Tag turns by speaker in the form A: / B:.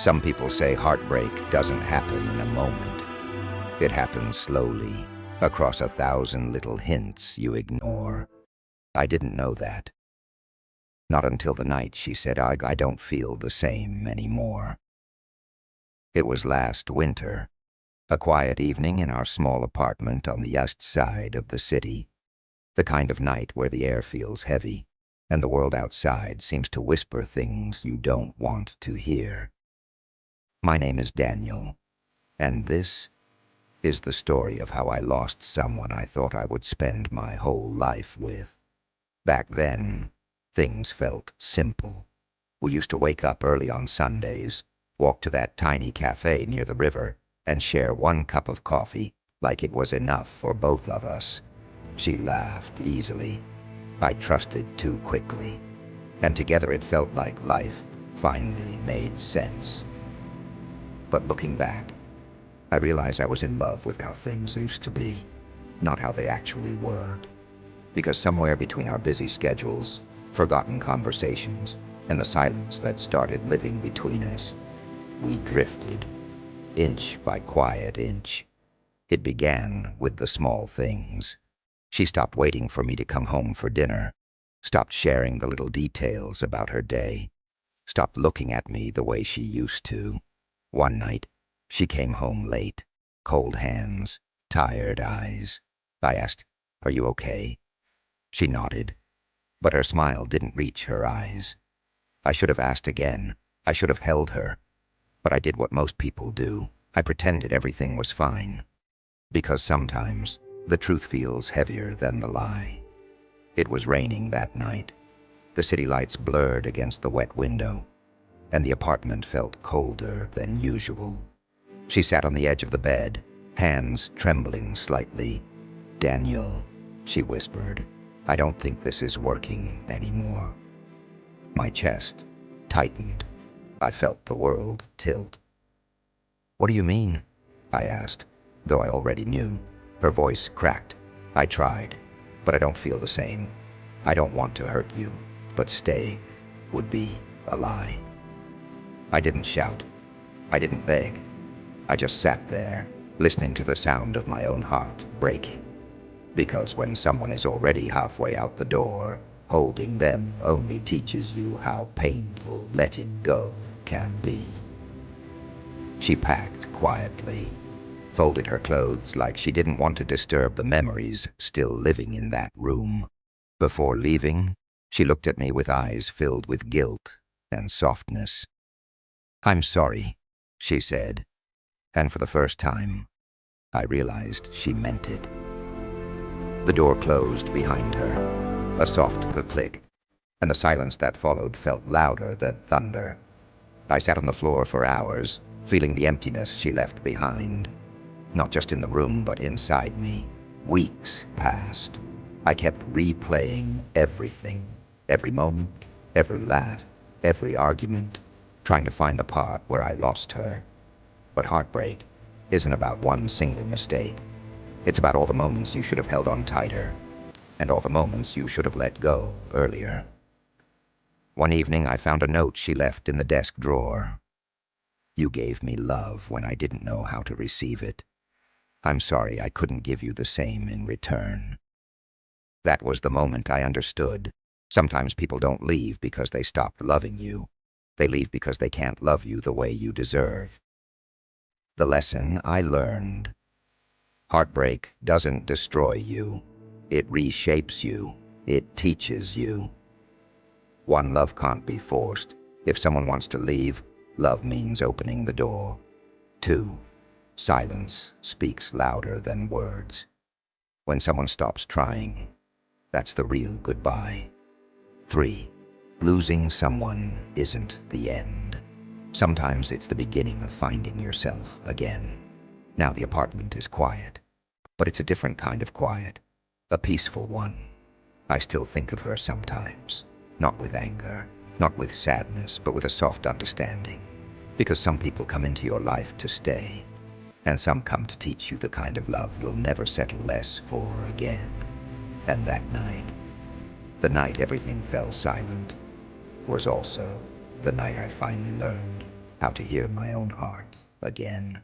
A: Some people say heartbreak doesn't happen in a moment. It happens slowly, across 1,000 little hints you ignore. I didn't know that. Not until the night she said, I don't feel the same anymore. It was last winter, a quiet evening in our small apartment on the east side of the city. The kind of night where the air feels heavy, and the world outside seems to whisper things you don't want to hear. My name is Daniel, and this is the story of how I lost someone I thought I would spend my whole life with. Back then, things felt simple. We used to wake up early on Sundays, walk to that tiny cafe near the river, and share one cup of coffee like it was enough for both of us. She laughed easily. I trusted too quickly. And together it felt like life finally made sense. But looking back, I realized I was in love with how things used to be, not how they actually were. Because somewhere between our busy schedules, forgotten conversations, and the silence that started living between us, we drifted, inch by quiet inch. It began with the small things. She stopped waiting for me to come home for dinner, stopped sharing the little details about her day, stopped looking at me the way she used to. One night, she came home late, cold hands, tired eyes. I asked, "Are you okay?" She nodded, but her smile didn't reach her eyes. I should have asked again. I should have held her. But I did what most people do. I pretended everything was fine. Because sometimes, the truth feels heavier than the lie. It was raining that night. The city lights blurred against the wet window, and the apartment felt colder than usual. She sat on the edge of the bed, hands trembling slightly. "Daniel," she whispered, "I don't think this is working anymore." My chest tightened. I felt the world tilt. "What do you mean?" I asked, though I already knew. Her voice cracked. "I tried, but I don't feel the same. I don't want to hurt you, but staying would be a lie." I didn't shout. I didn't beg. I just sat there, listening to the sound of my own heart breaking. Because when someone is already halfway out the door, holding them only teaches you how painful letting go can be. She packed quietly, folded her clothes like she didn't want to disturb the memories still living in that room. Before leaving, she looked at me with eyes filled with guilt and softness. "I'm sorry," she said, and for the first time, I realized she meant it. The door closed behind her, a soft click, and the silence that followed felt louder than thunder. I sat on the floor for hours, feeling the emptiness she left behind. Not just in the room, but inside me. Weeks passed. I kept replaying everything, every moment, every laugh, every argument, trying to find the part where I lost her. But heartbreak isn't about one single mistake. It's about all the moments you should have held on tighter, and all the moments you should have let go earlier. One evening, I found a note she left in the desk drawer. "You gave me love when I didn't know how to receive it. I'm sorry I couldn't give you the same in return." That was the moment I understood. Sometimes people don't leave because they stopped loving you. They leave because they can't love you the way you deserve. The lesson I learned: heartbreak doesn't destroy you. It reshapes you. It teaches you. One, love can't be forced. If someone wants to leave, love means opening the door. Two, silence speaks louder than words. When someone stops trying, that's the real goodbye. Three, losing someone isn't the end. Sometimes it's the beginning of finding yourself again. Now the apartment is quiet, but it's a different kind of quiet, a peaceful one. I still think of her sometimes, not with anger, not with sadness, but with a soft understanding. Because some people come into your life to stay, and some come to teach you the kind of love you'll never settle less for again. And that night, the night everything fell silent, was also the night I finally learned how to hear my own heart again.